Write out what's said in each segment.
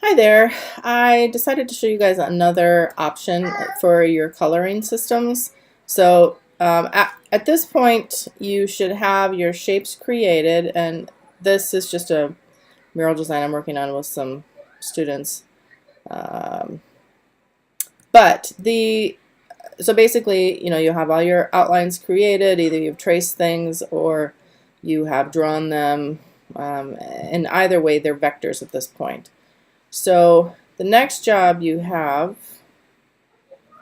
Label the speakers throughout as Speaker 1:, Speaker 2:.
Speaker 1: Hi there. I decided to show you guys another option for your coloring systems. So at this point, you should have your shapes created, and this is just a mural design I'm working on with some students. Um, so basically, you have all your outlines created. Either you've traced things or you have drawn them. In either way, they're vectors at this point. So the next job you have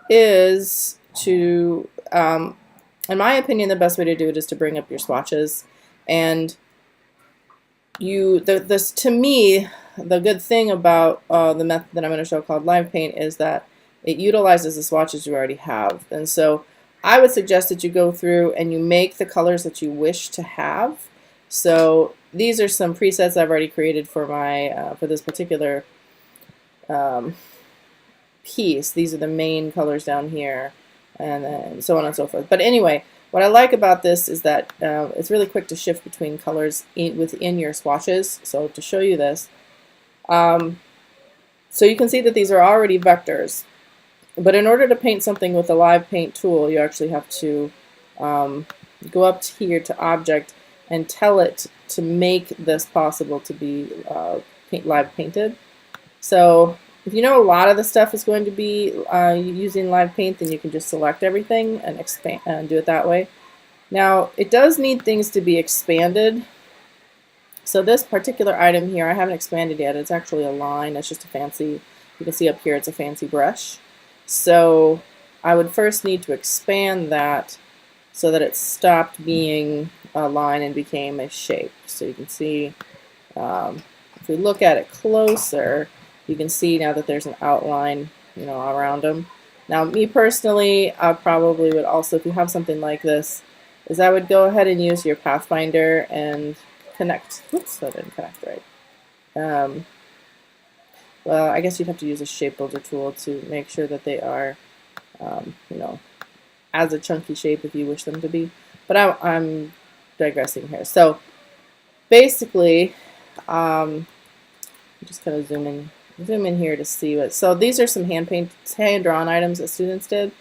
Speaker 1: is to, in my opinion, the best way to do it is to bring up your swatches. And this to me, the good thing about the method that I'm going to show called Live Paint is that it utilizes the swatches you already have. And so I would suggest that you go through and you make the colors that you wish to have. So these are some presets I've already created for my for this particular piece. These are the main colors down here, and then so on and so forth. But anyway, what I like about this is that it's really quick to shift between colors within your swatches. So to show you this, so you can see that these are already vectors. But in order to paint something with the Live Paint tool, you actually have to go up to here to Object and tell it to make this possible to be live painted. So if you know a lot of the stuff is going to be using Live Paint, then you can just select everything and expand and do it that way. Now it does need things to be expanded. So this particular item here, I haven't expanded yet. It's actually a line. It's just a fancy, you can see up here, it's a fancy brush. So I would first need to expand that so that it stopped being a line and became a shape. So you can see, if we look at it closer, you can see now that there's an outline, around them. Now, me personally, I probably would also, if you have something like this, is I would go ahead and use your Pathfinder and connect. Oops, that didn't connect right. Well, I guess you'd have to use a shape builder tool to make sure that they are, as a chunky shape if you wish them to be. But I'm digressing here. So basically, just kind of zoom in here to see what. So these are some hand-drawn items that students did,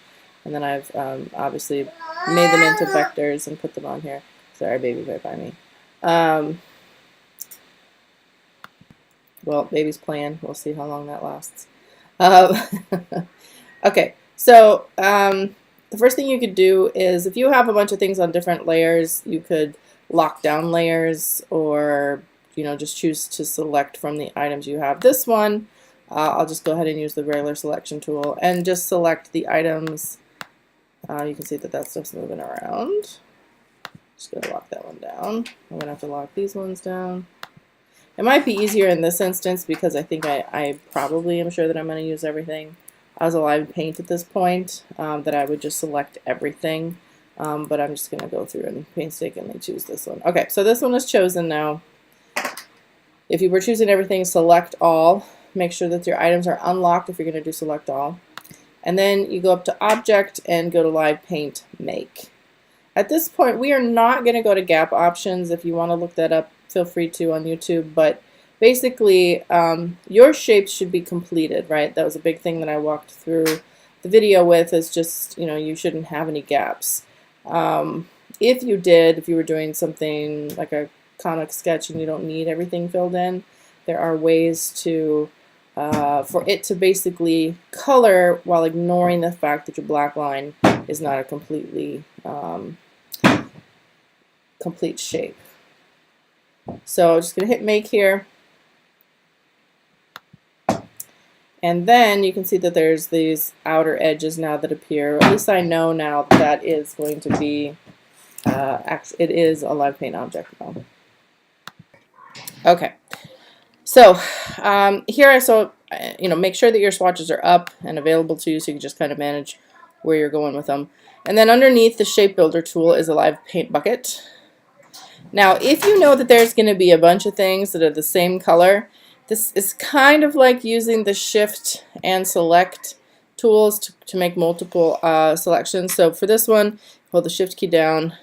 Speaker 1: and then I've obviously made them into vectors and put them on here. Sorry, baby's right by me. Well, baby's playing. We'll see how long that lasts. Okay, so the first thing you could do is, if you have a bunch of things on different layers, you could lock down layers, or just choose to select from the items you have. This one, I'll just go ahead and use the regular selection tool and just select the items. You can see that stuff's moving around. Just going to lock that one down. I'm going to have to lock these ones down. It might be easier in this instance because I think I probably am sure that I'm going to use everything as a Live Paint at this point, that I would just select everything. But I'm just going to go through and painstakingly choose this one. Okay, so this one is chosen now. If you were choosing everything, select all. Make sure that your items are unlocked if you're going to do select all. And then you go up to Object and go to Live Paint Make. At this point, we are not going to go to gap options. If you want to look that up, feel free to on YouTube. But basically, your shapes should be completed, right? That was a big thing that I walked through the video with, is just, you shouldn't have any gaps. If you were doing something like a comic sketch and you don't need everything filled in, there are ways to for it to basically color while ignoring the fact that your black line is not a completely complete shape. So I'm just going to hit make here, and then you can see that there's these outer edges now that appear. At least I know now that is going to be it is a Live Paint object now. Okay, so make sure that your swatches are up and available to you, so you can just kind of manage where you're going with them. And then underneath the shape builder tool is a Live Paint bucket. Now, if you know that there's going to be a bunch of things that are the same color, this is kind of like using the shift and select tools to make multiple selections. So for this one, hold the shift key down,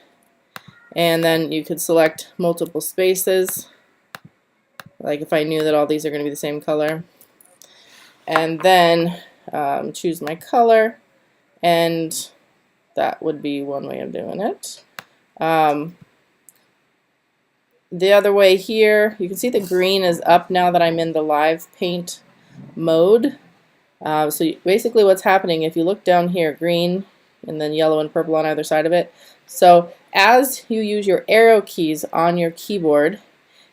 Speaker 1: and then you could select multiple spaces. Like if I knew that all these are going to be the same color, and then choose my color, and that would be one way of doing it. The other way here, you can see the green is up now that I'm in the live paint mode. Basically what's happening, if you look down here, green and then yellow and purple on either side of it. So as you use your arrow keys on your keyboard,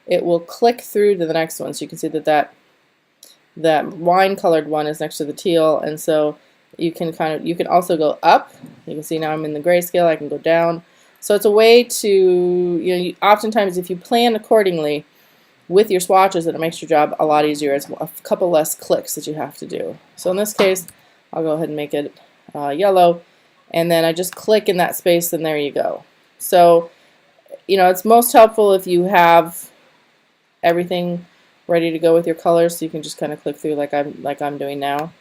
Speaker 1: it will click through to the next one. So you can see that wine colored one is next to the teal, and so you can also go up. You can see now I'm in the grayscale, I can go down. So it's a way to, oftentimes if you plan accordingly with your swatches, it makes your job a lot easier. It's a couple less clicks that you have to do. So in this case, I'll go ahead and make it yellow, and then I just click in that space, and there you go. So, it's most helpful if you have everything ready to go with your colors, so you can just kind of click through like I'm doing now.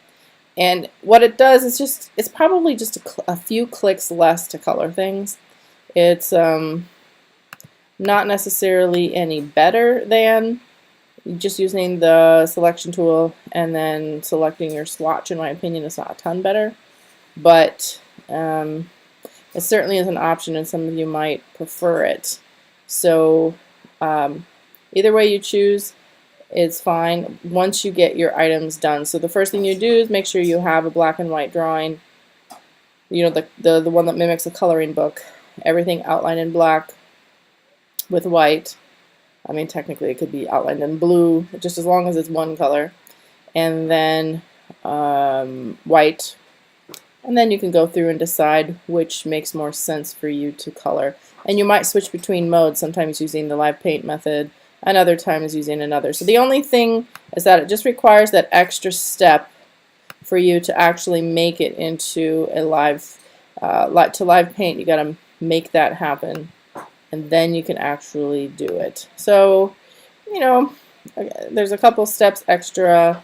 Speaker 1: And what it does is it's probably just a few clicks less to color things. It's not necessarily any better than just using the selection tool and then selecting your swatch. In my opinion, it's not a ton better, but it certainly is an option, and some of you might prefer it. So either way you choose, it's fine once you get your items done. So the first thing you do is make sure you have a black and white drawing, the one that mimics a coloring book. Everything outlined in black with white. I mean, technically it could be outlined in blue, just as long as it's one color. And then white. And then you can go through and decide which makes more sense for you to color. And you might switch between modes, sometimes using the live paint method, and other times using another. So the only thing is that it just requires that extra step for you to actually make it into a live paint. You got to make that happen, and then you can actually do it. So, there's a couple steps extra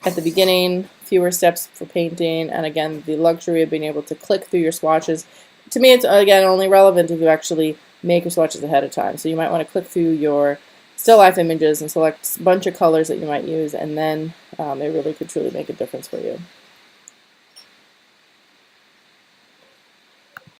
Speaker 1: at the beginning, fewer steps for painting, and again, the luxury of being able to click through your swatches. To me, it's again only relevant if you actually make your swatches ahead of time. So you might want to click through your still life images and select a bunch of colors that you might use, and then it really could truly make a difference for you.